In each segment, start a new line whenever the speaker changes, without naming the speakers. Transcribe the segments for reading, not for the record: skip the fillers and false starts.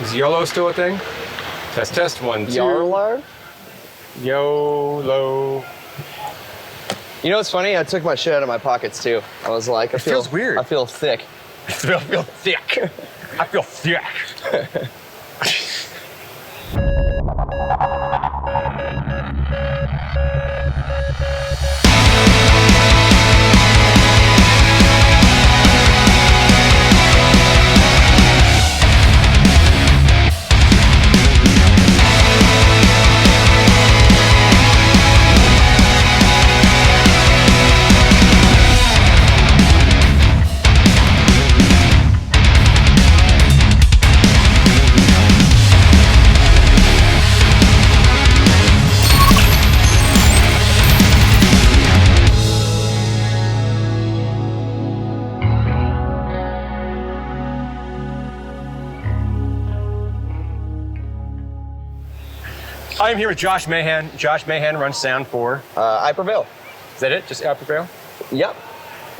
Is YOLO still a thing? Test, test, 1, 2.
YOLO?
YOLO.
You know what's funny? I took my shit out of my pockets too. I was like,
It feels weird.
I feel thick.
I feel thick. I feel thick. I'm here with Josh Mahan. Josh Mahan runs Sound for.
I Prevail.
Is that it? Just I Prevail?
Yep.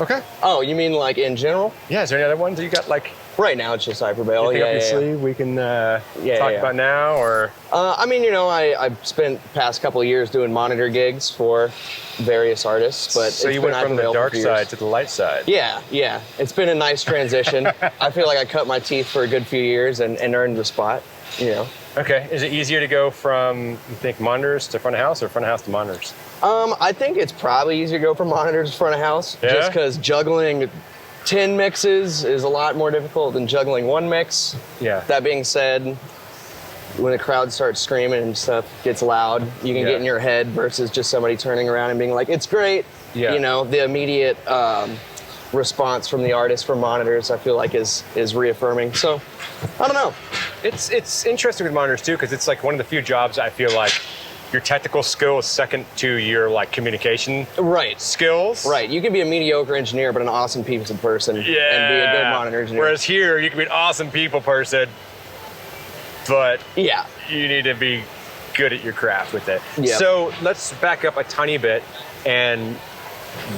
Okay.
Oh, you mean like in general?
Yeah, is there any other ones that you got like
Right now it's just I Prevail.
anything up your sleeve we can talk about now, or?
I mean, you know, I've spent the past couple of years doing monitor gigs for various artists, but
So
it's
you
been
went from
I Prevail
the dark
for years.
side to the light side.
Yeah. It's been a nice transition. I feel like I cut my teeth for a good few years and earned the spot, you know.
Okay, is it easier to go from, you think, monitors to front of house or front of house to monitors?
I think it's probably easier to go from monitors to front of house,
Yeah?
just because juggling 10 mixes is a lot more difficult than juggling one mix.
Yeah.
That being said, when the crowd starts screaming and stuff gets loud, you can get in your head versus just somebody turning around and being like, it's great.
Yeah.
You know, the immediate response from the artist from monitors, I feel like is reaffirming. So, I don't know.
It's interesting with monitors too, because it's like one of the few jobs I feel like your technical skill is second to your like communication skills.
Right. You can be a mediocre engineer, but an awesome people person. And be a good monitor engineer.
Whereas here, you can be an awesome people person, but you need to be good at your craft with it.
Yeah.
So let's back up a tiny bit. And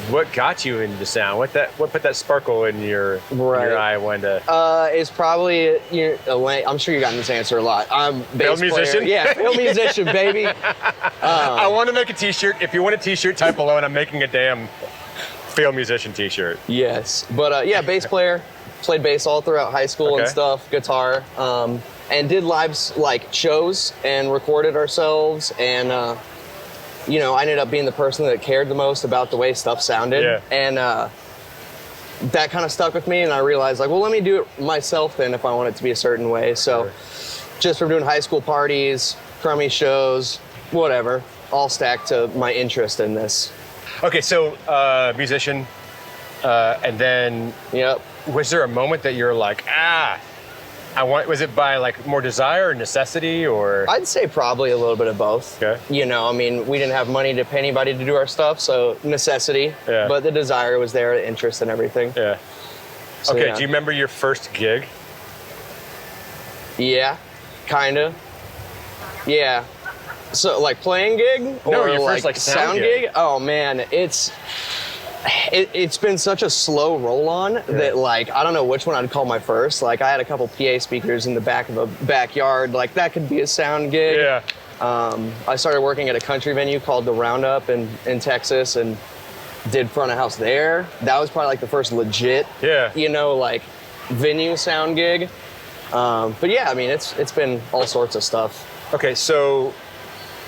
what got you into sound? What put that sparkle in your eye? When to?
It's probably I'm sure you've gotten this answer a lot. I'm bass
failed musician.
player. Yeah, failed musician, baby.
I want to make a T-shirt. If you want a T-shirt, type below, and I'm making a damn failed musician T-shirt.
Yes, but bass player. Played bass all throughout high school and stuff. Guitar, and did lives like shows and recorded ourselves and. You know, I ended up being the person that cared the most about the way stuff sounded.
Yeah.
And that kind of stuck with me, and I realized, like, well, let me do it myself then if I want it to be a certain way. So just from doing high school parties, crummy shows, whatever, all stacked to my interest in this.
Okay, so musician, and then was there a moment that you're like, was it by like more desire or necessity or?
I'd say probably a little bit of both.
Okay.
You know, I mean, we didn't have money to pay anybody to do our stuff, so necessity.
Yeah.
But the desire was there, the interest and everything.
Yeah.
So,
okay, do you remember your first gig?
Yeah, kinda. Yeah. So like playing gig?
No,
or
your
like
first like
sound gig? Oh man, it's been such a slow roll on that like I don't know which one I'd call my first. Like I had a couple PA speakers in the back of a backyard. Like that could be a sound gig.
Yeah.
I started working at a country venue called the Roundup in Texas and did front of house there. That was probably like the first legit, you know, like venue sound gig. But yeah, I mean it's been all sorts of stuff.
Okay, so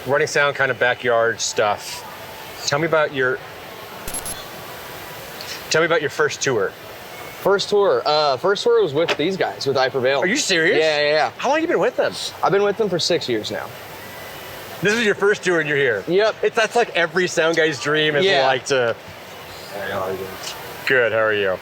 running sound kind of backyard stuff. Tell me about your first tour.
First tour was with these guys, with I Prevail.
Are you serious?
Yeah.
How long have you been with them?
I've been with them for 6 years now.
This is your first tour and you're here.
Yep.
That's like every sound guy's dream is like to. Hey, how are you? Good. How are you?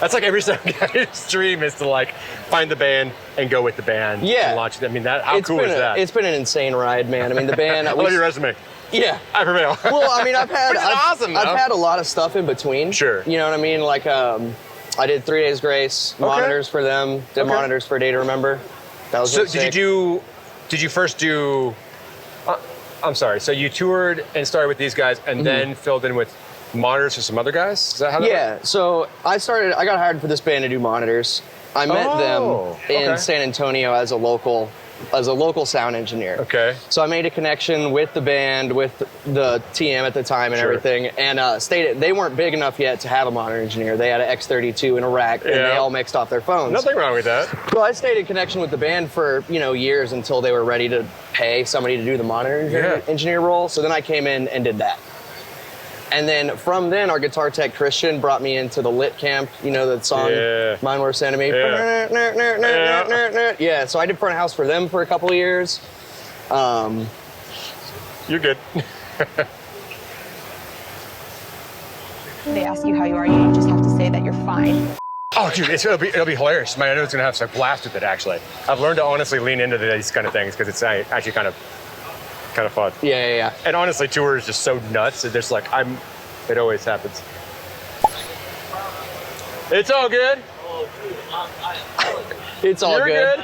That's like every sound guy's dream is to like find the band and go with the band.
Yeah.
And launch it. I mean, how cool is that?
It's been an insane ride, man. I mean, the band.
I love your resume.
Yeah.
I Prevail.
Well, I mean, I've had a lot of stuff in between.
Sure.
You know what I mean? Like, I did 3 Days Grace, monitors for them, did monitors for A Day to Remember. That was
so.
Really sick.
Did you first do? I'm sorry. So you toured and started with these guys, and then filled in with monitors for some other guys. Is that how that worked?
So I got hired for this band to do monitors. I met them in San Antonio as a local sound engineer.
Okay.
So I made a connection with the band, with the TM at the time and everything, and they weren't big enough yet to have a monitor engineer. They had an X32 in a rack, and they all mixed off their phones.
Nothing wrong with that.
Well, I stayed in connection with the band for, years until they were ready to pay somebody to do the monitor engineer role. So then I came in and did that. And then from then, our guitar tech, Christian, brought me into the Lit Camp, the song, Mine Worst Enemy. Yeah, so I did front of house for them for a couple of years.
You're good.
They ask you how you are, you just have to say that you're fine.
Oh, dude, it'll be hilarious. I know it's gonna have some blast with it. Actually, I've learned to honestly lean into these kind of things because it's actually kind of fun.
Yeah.
And honestly, tour is just so nuts. It's just like it always happens. It's all good.
It's all good.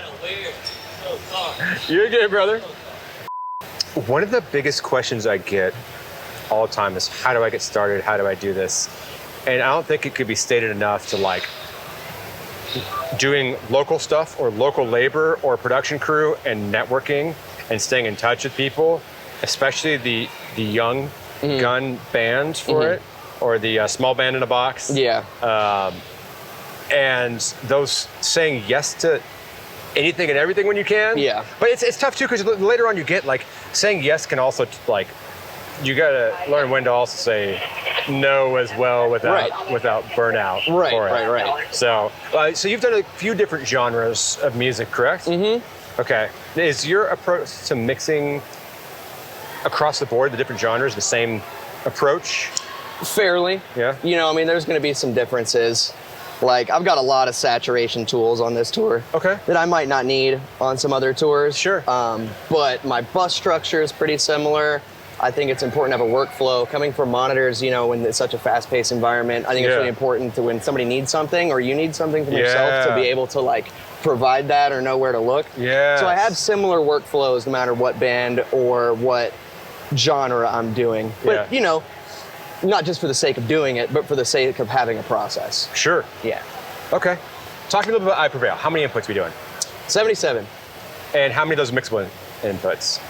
You're good, brother. One of the biggest questions I get all the time is, how do I get started? How do I do this? And I don't think it could be stated enough to doing local stuff or local labor or production crew and networking and staying in touch with people, especially the young gun bands for it, or the small band in a box.
Yeah.
And those saying yes to anything and everything when you can.
Yeah.
But it's tough too, because later on you get saying yes can also you gotta learn when to also say no as well without burnout.
Right.
So you've done a few different genres of music, correct? Mm-hmm. Okay. Is your approach to mixing across the board, the different genres, the same approach?
Fairly.
Yeah.
There's going to be some differences. I've got a lot of saturation tools on this tour.
Okay.
That I might not need on some other tours.
Sure.
But my bus structure is pretty similar. I think it's important to have a workflow. Coming from monitors, when it's such a fast-paced environment, I think it's really important to, when somebody needs something or you need something from yourself, to be able to provide that or know where to look.
Yeah.
So I have similar workflows no matter what band or what genre I'm doing. But, not just for the sake of doing it, but for the sake of having a process.
Sure.
Yeah.
Okay. Talk to me a little bit about I Prevail. How many inputs are we doing?
77.
And how many of those mixable inputs?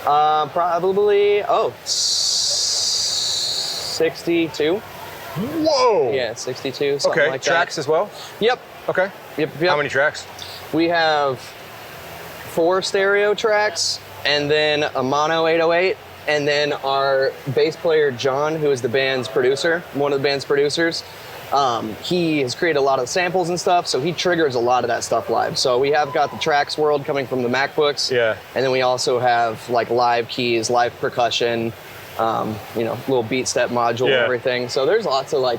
Probably, 62.
Whoa!
Yeah, 62, something like that.
Tracks as well?
Yep.
Okay.
Yep.
How many tracks?
We have 4 stereo tracks, and then a mono 808, and then our bass player, John, who is the band's producer, one of the band's producers, he has created a lot of samples and stuff, so he triggers a lot of that stuff live. So we have got the tracks world coming from the MacBooks, and then we also have live keys, live percussion, little beat step module and everything. So there's lots of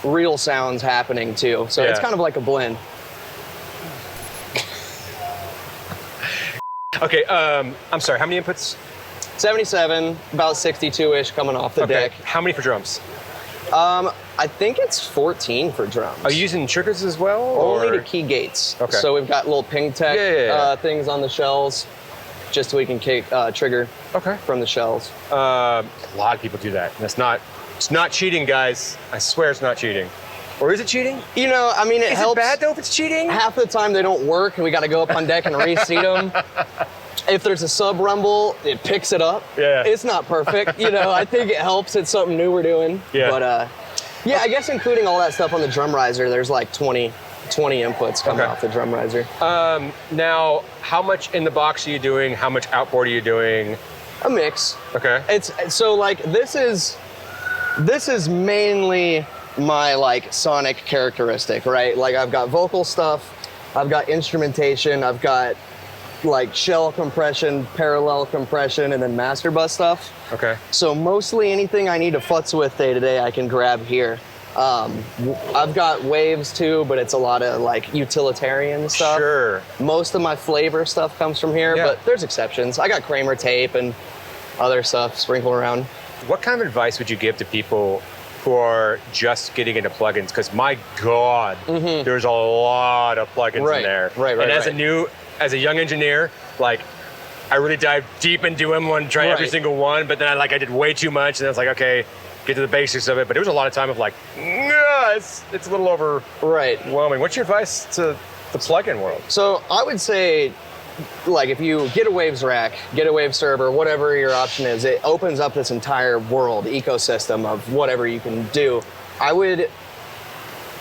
real sounds happening too. So it's kind of like a blend.
Okay, I'm sorry, how many inputs?
77, about 62-ish coming off the deck.
How many for drums?
I think it's 14 for drums.
Are you using triggers as well?
Only
or?
to key gates.
Okay.
So we've got little ping tech things on the shells, just so we can trigger from the shells.
A lot of people do that. And it's not cheating, guys. I swear it's not cheating. Or is it cheating?
It helps.
Is it bad though if it's cheating?
Half the time they don't work, and we got to go up on deck and reseat them. If there's a sub rumble, it picks it up.
Yeah.
It's not perfect. I think it helps. It's something new we're doing.
Yeah.
But I guess including all that stuff on the drum riser, there's 20 inputs coming off the drum riser.
Now, how much in the box are you doing? How much outboard are you doing?
A mix.
Okay.
It's so this is mainly my sonic characteristic, right? I've got vocal stuff, I've got instrumentation, I've got shell compression, parallel compression, and then master bus stuff.
Okay.
So mostly anything I need to futz with day to day, I can grab here. I've got waves too, but it's a lot of utilitarian stuff.
Sure.
Most of my flavor stuff comes from here, but there's exceptions. I got Kramer tape and other stuff sprinkled around.
What kind of advice would you give to people who are just getting into plugins? Because my God, there's a lot of plugins in there.
Right.
And as a young engineer, I really dived deep into them, wanted to try every single one, but then I did way too much, and I was okay, get to the basics of it. But it was a lot of time of it's a little overwhelming. What's your advice to the plugin world?
So I would say, like, if you get a Waves rack, get a Waves server, whatever your option is, it opens up this entire world, ecosystem of whatever you can do. I would,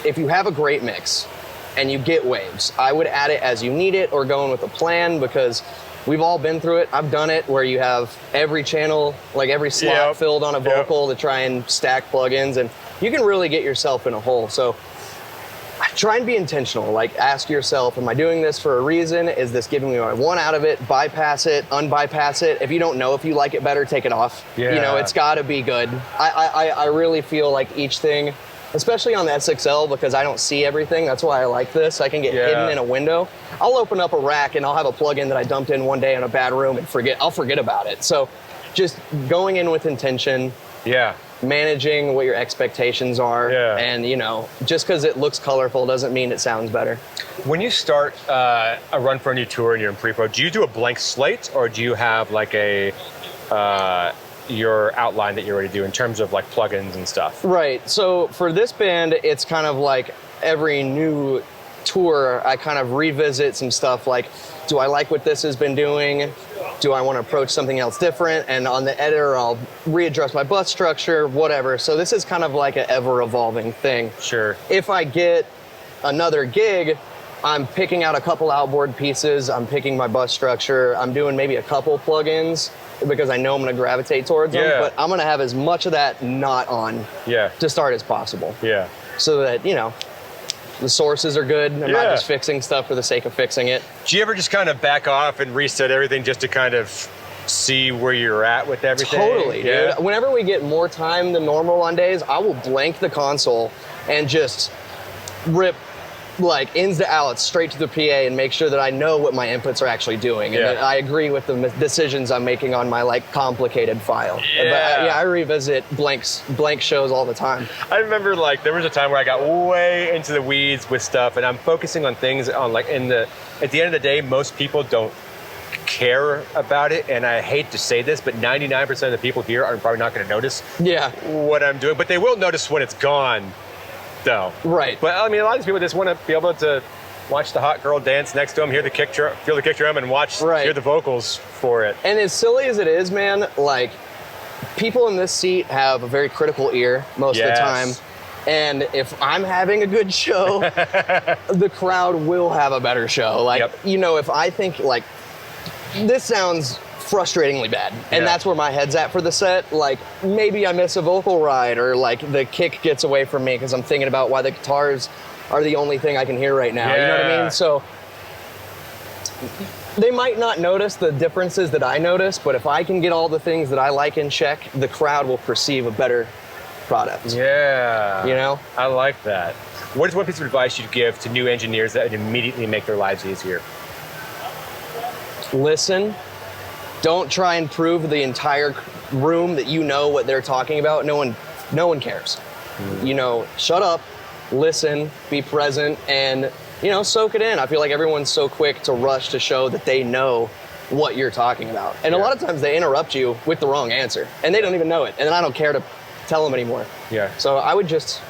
if you have a great mix and you get Waves, I would add it as you need it or go in with a plan, because we've all been through it. I've done it where you have every channel, like every slot filled on a vocal to try and stack plugins, and you can really get yourself in a hole. So try and be intentional. Like, ask yourself, am I doing this for a reason? Is this giving me what I want out of it? Bypass it, unbypass it. If you don't know if you like it better, take it off.
Yeah.
You know, it's got to be good. I really feel like each thing, especially on the SXL, because I don't see everything. That's why I like this. I can get hidden in a window. I'll open up a rack and I'll have a plugin that I dumped in one day in a bad room and I'll forget about it. So just going in with intention.
Yeah.
Managing what your expectations are. Yeah. And, you know, just because it looks colorful doesn't mean it sounds better.
When you start a run for a new tour and you're in pre-pro, do you do a blank slate, or do you have like your outline that you already do in terms of like plugins and stuff?
Right. So for this band, it's kind of like every new tour, I kind of revisit some stuff like, do I like what this has been doing? Do I want to approach something else different? And on the editor, I'll readjust my bus structure, whatever. So this is kind of like an ever-evolving thing.
Sure.
If I get another gig, I'm picking out a couple outboard pieces, I'm picking my bus structure, I'm doing maybe a couple plugins because I know I'm going to gravitate towards them, but I'm going to have as much of that not on to start as possible.
Yeah.
So that, you know, the sources are good. I'm not just fixing stuff for the sake of fixing it.
Do you ever just kind of back off and reset everything just to kind of see where you're at with everything?
Totally, dude. Whenever we get more time than normal on days, I will blank the console and just rip like ins to outs straight to the PA and make sure that I know what my inputs are actually doing and that I agree with the decisions I'm making on my like complicated file. But I revisit blank shows all the time.
I remember like there was a time where I got way into the weeds with stuff, and I'm focusing on things on like at the end of the day, most people don't care about it, and I hate to say this, but 99% of the people here are probably not going to notice what I'm doing, but they will notice when it's gone. Though. Right. But I mean, a lot of these people just want to be able to watch the hot girl dance next to them, feel the kick drum, and hear the vocals for it.
And as silly as it is, man, like, people in this seat have a very critical ear most of the time. And if I'm having a good show, the crowd will have a better show. Like, you know, if I think, like, this sounds frustratingly bad, and that's where my head's at for the set, like, maybe I miss a vocal ride, or like the kick gets away from me because I'm thinking about why the guitars are the only thing I can hear right now. You know what I mean? So they might not notice the differences that I notice, but if I can get all the things that I like in check, the crowd will perceive a better product.
Yeah.
You know?
I like that. What is one piece of advice you'd give to new engineers that would immediately make their lives easier?
Listen. Don't try and prove the entire room that you know what they're talking about. No one cares. You know, shut up, listen, be present, and, you know, soak it in. I feel like everyone's so quick to rush to show that they know what you're talking about. And a lot of times they interrupt you with the wrong answer, and they don't even know it. And then I don't care to tell them anymore. Yeah. So I would just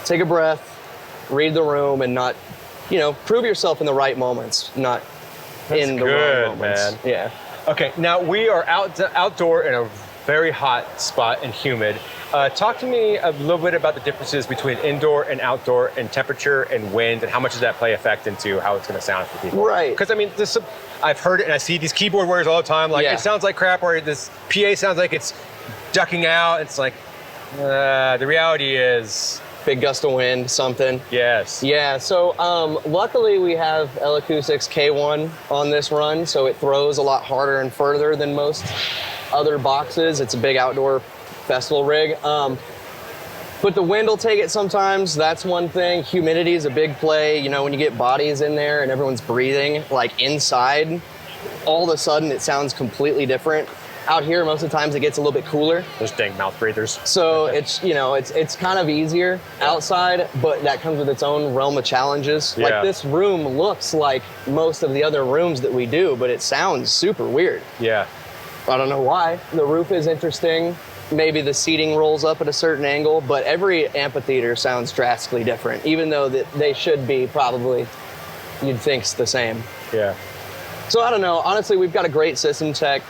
take a breath, read the room, and not, you know, prove yourself in the right moments, not in the wrong moments. Man. Yeah.
Okay, now we are outdoor in a very hot spot and humid. Talk to me a little bit about the differences between indoor and outdoor, and temperature and wind, and how much does that play effect into how it's going to sound for people? Right. Because I mean, I've heard it, and I see these keyboard warriors all the time. Like, it sounds like crap, or this PA sounds like it's ducking out. It's like, the reality is,
big gust of wind, something.
Yes.
Yeah, so luckily we have L-Acoustics K1 on this run, so it throws a lot harder and further than most other boxes. It's a big outdoor festival rig. But the wind will take it sometimes. That's one thing. Humidity is a big play. You know, when you get bodies in there and everyone's breathing, like inside, all of a sudden it sounds completely different. Out here, most of the times it gets a little bit cooler.
Those dang mouth breathers.
So it's, you know, it's kind of easier outside, but that comes with its own realm of challenges. Yeah. Like, this room looks like most of the other rooms that we do, but it sounds super weird. Yeah. I don't know why. The roof is interesting. Maybe the seating rolls up at a certain angle, but every amphitheater sounds drastically different, even though that they should be probably you'd think's the same.
Yeah.
So I don't know. Honestly, we've got a great system tech,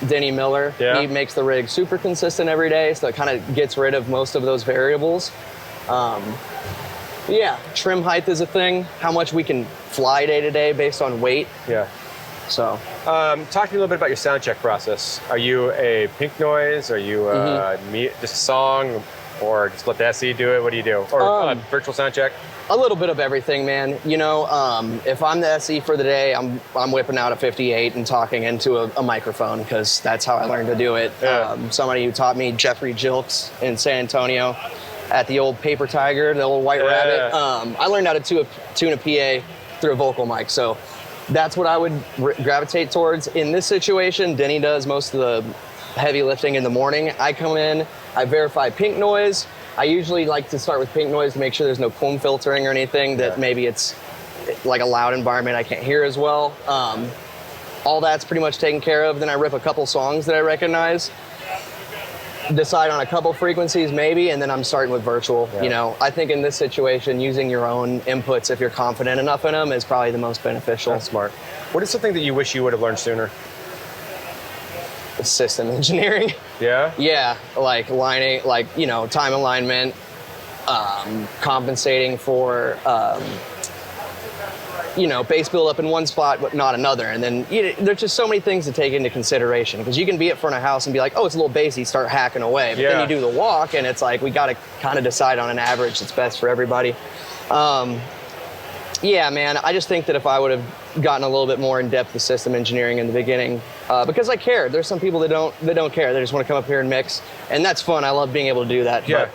Denny Miller.
Yeah.
He makes the rig super consistent every day, so it kind of gets rid of most of those variables. Yeah, trim height is a thing. How much we can fly day to day based on weight.
Yeah.
So.
Talk to me a little bit about your soundcheck process. Are you a pink noise? Are you just a song? Or just let the SE do it? What do you do? Or virtual soundcheck?
A little bit of everything, man. You know, if I'm the SE for the day, I'm whipping out a 58 and talking into a microphone because that's how I learned to do it.
Yeah.
Somebody who taught me, Jeffrey Jilks in San Antonio, at the old Paper Tiger, the old White Rabbit. I learned how to tune a PA through a vocal mic. So that's what I would gravitate towards. In this situation, Denny does most of the heavy lifting in the morning. I come in, I verify pink noise. I usually like to start with pink noise to make sure there's no comb filtering or anything that maybe it's like a loud environment I can't hear as well. All that's pretty much taken care of. Then I rip a couple songs that I recognize, decide on a couple frequencies maybe, and then I'm starting with virtual. You know, I think in this situation, using your own inputs, if you're confident enough in them, is probably the most beneficial.
That's smart. What is something that you wish you would have learned sooner?
System engineering.
Yeah?
Yeah, like lining, like, you know, time alignment, compensating for, you know, bass build up in one spot but not another. And then there's just so many things to take into consideration because you can be at front of house and be like, oh, it's a little bassy, start hacking away. But then you do the walk and it's like, we got to kind of decide on an average that's best for everybody. Yeah, man, I just think that if I would have gotten a little bit more in depth with system engineering in the beginning, because I care. There's some people that don't care. They just want to come up here and mix, and that's fun. I love being able to do that.
Yeah.
But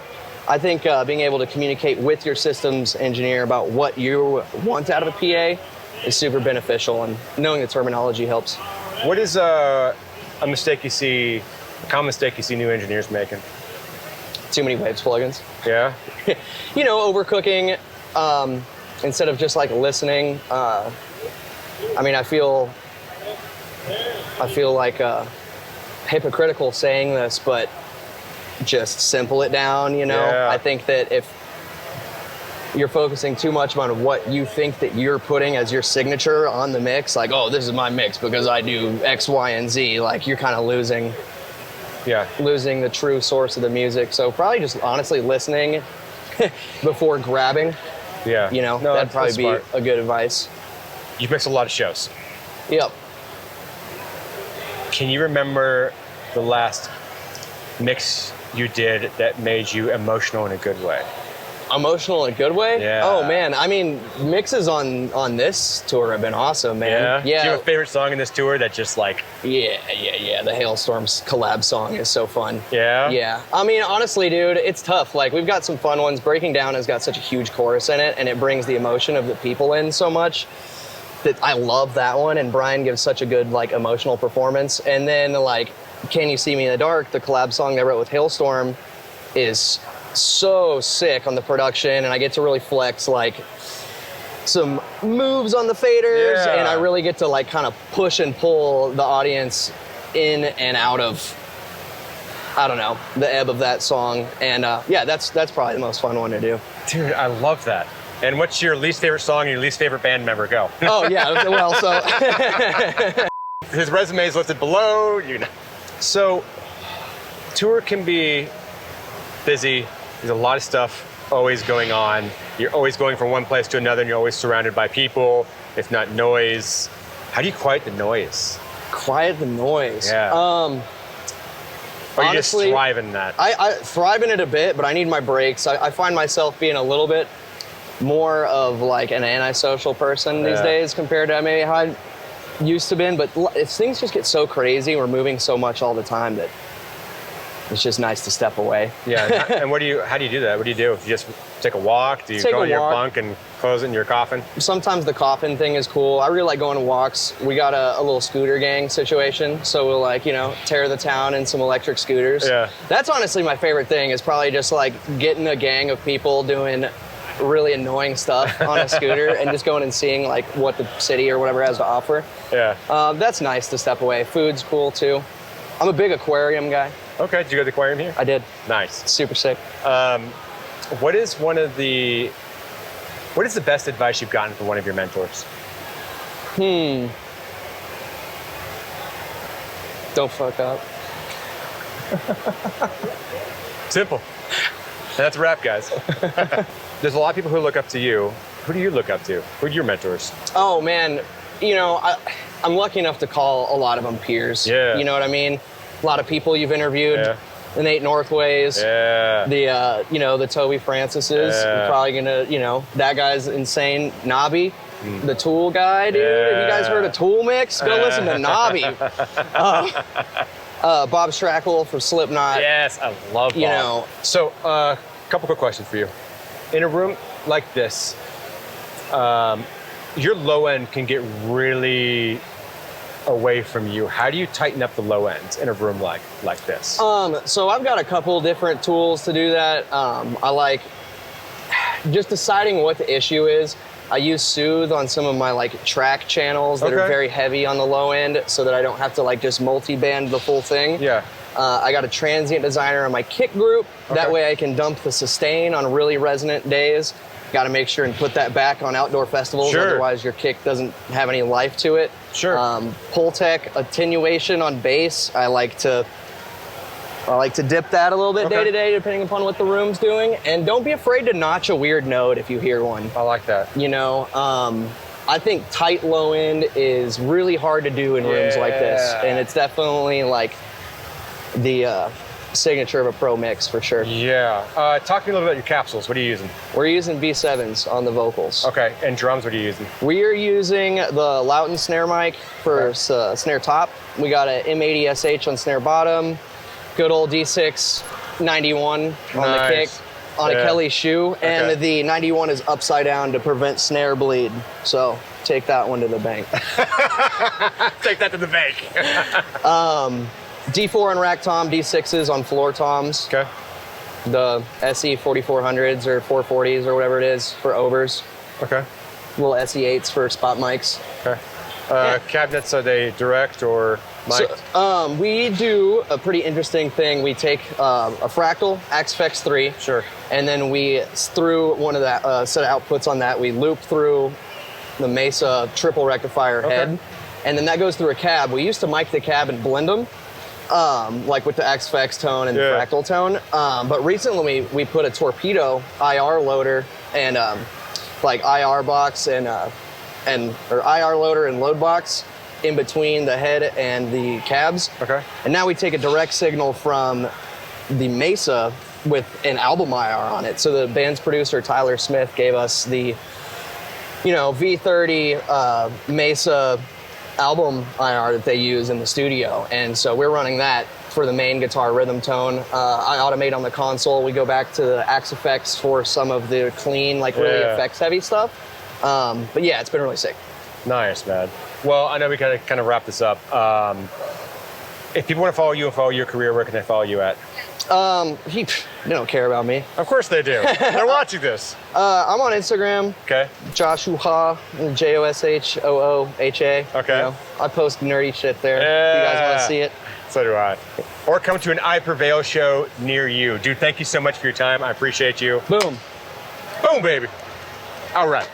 I think being able to communicate with your systems engineer about what you want out of a PA is super beneficial, and knowing the terminology helps.
What is a common mistake you see new engineers making?
Too many waves plugins.
Yeah.
You know, overcooking. Instead of just like listening, I mean, I feel like hypocritical saying this, but just simple it down, you know?
Yeah.
I think that if you're focusing too much on what you think that you're putting as your signature on the mix, like, oh, this is my mix because I do X, Y, and Z, like you're kind of losing the true source of the music. So probably just honestly listening before grabbing.
Yeah.
You know, that'd probably be a good advice.
You've mixed a lot of shows.
Yep.
Can you remember the last mix you did that made you emotional in a good way?
Emotional in a good way?
Yeah.
Oh, man. I mean, mixes on this tour have been awesome, man.
Yeah? Do you have a favorite song in this tour that just like...
Yeah. The Hailstorms collab song is so fun.
Yeah?
Yeah. I mean, honestly, dude, it's tough. Like, we've got some fun ones. Breaking Down has got such a huge chorus in it, and it brings the emotion of the people in so much that I love that one, and Brian gives such a good, like, emotional performance. And then, like, Can You See Me in the Dark, the collab song they wrote with Hailstorm, is so sick on the production, and I get to really flex like some moves on the faders, and I really get to like kind of push and pull the audience in and out of, I don't know, the ebb of that song. And yeah, that's probably the most fun one to do.
Dude, I love that. And what's your least favorite song and your least favorite band member? Go.
Oh yeah, well, so
his resume is listed below, you know. So tour can be busy. There's a lot of stuff always going on. You're always going from one place to another, and you're always surrounded by people, if not noise. How do you quiet the noise?
Quiet the noise?
Yeah.
Honestly,
you just thrive in that?
I thrive in it a bit, but I need my breaks. I find myself being a little bit more of like an antisocial person these days compared to maybe how I used to been. But things just get so crazy, we're moving so much all the time that it's just nice to step away.
Yeah, and how do you do that? What do? You just take a walk? Do you go in your bunk and close it in your coffin? Sometimes
the coffin thing is cool. I really like going on walks. We got a little scooter gang situation, so we'll like, you know, tear the town in some electric scooters.
Yeah.
That's honestly my favorite thing, is probably just like getting a gang of people doing really annoying stuff on a scooter and just going and seeing like what the city or whatever has to offer. Yeah. That's nice to step away. Food's cool too. I'm a big aquarium guy.
Okay, did you go to the aquarium here?
I did.
Nice.
Super sick.
What is one of the What is the best advice you've gotten from one of your mentors?
Don't fuck up.
Simple. And that's a wrap, guys. There's a lot of people who look up to you. Who do you look up to? Who are your mentors?
Oh, man. You know, I'm lucky enough to call a lot of them peers.
Yeah.
You know what I mean? A lot of people you've interviewed.
Yeah.
The Nate Northways.
Yeah.
The, the Toby Francises.
Yeah.
You're probably gonna, that guy's insane. Nobby. The Tool guy, dude.
Yeah.
Have you guys heard of Tool Mix? Go listen to Nobby. Bob Strackle for Slipknot.
Yes, I love Bob. So, a couple quick questions for you. In a room like this, your low end can get really away from you. How do you tighten up the low ends in a room like this?
So I've got a couple different tools to do that. I like just deciding what the issue is. I use Soothe on some of my track channels that are very heavy on the low end so that I don't have to just multi-band the full thing.
Yeah.
I got a transient designer on my kick group. That way I can dump the sustain on really resonant days. Got to make sure and put that back on outdoor festivals, otherwise your kick doesn't have any life to it.
Sure.
Pultec attenuation on bass. I like to dip that a little bit day to day, depending upon what the room's doing. And don't be afraid to notch a weird note if you hear one.
I like that.
I think tight low end is really hard to do in rooms like this, and it's definitely the signature of a pro mix for sure.
Yeah. Talk to me a little bit about your capsules. What are you using?
We're using B7s on the vocals.
Okay. And drums, what are you using?
We are using the Loughton snare mic for snare top. We got an M80 SH on snare bottom. Good old D6 91 on the kick, on a Kelly shoe, and the 91 is upside down to prevent snare bleed. So take that one to the bank.
Take that to the bank.
D4 on rack tom, D6s on floor toms.
Okay.
The SE 4400s or 440s or whatever it is for overs.
Okay.
Little SE8s for spot mics.
Okay. Cabinets, are they direct or mic'd?
So, we do a pretty interesting thing. We take a Fractal Axfex 3.
Sure.
And then we, through one of that set of outputs on that, we loop through the Mesa triple rectifier head. And then that goes through a cab. We used to mic the cab and blend them, with the Axfex tone and the Fractal tone. But recently we put a Torpedo IR loader and IR box or IR loader and load box in between the head and the cabs. Okay. And now we take a direct signal from the Mesa with an album IR on it. So the band's producer, Tyler Smith, gave us the, V30 Mesa album IR that they use in the studio. And so we're running that for the main guitar rhythm tone. I automate on the console. We go back to the Axe effects for some of the clean, really effects heavy stuff. But yeah, it's been really sick.
Nice, man. Well, I know we gotta kind of wrap this up. If people want to follow you and follow your career, where can they follow you at?
They don't care about me.
Of course they do. They're watching this.
I'm on Instagram.
Okay.
Joshua, JOSHOOHA.
Okay.
I post nerdy shit there. If you guys want to see it.
So do I. Or come to an I Prevail show near you. Dude, thank you so much for your time. I appreciate you.
Boom.
Boom, baby. All right.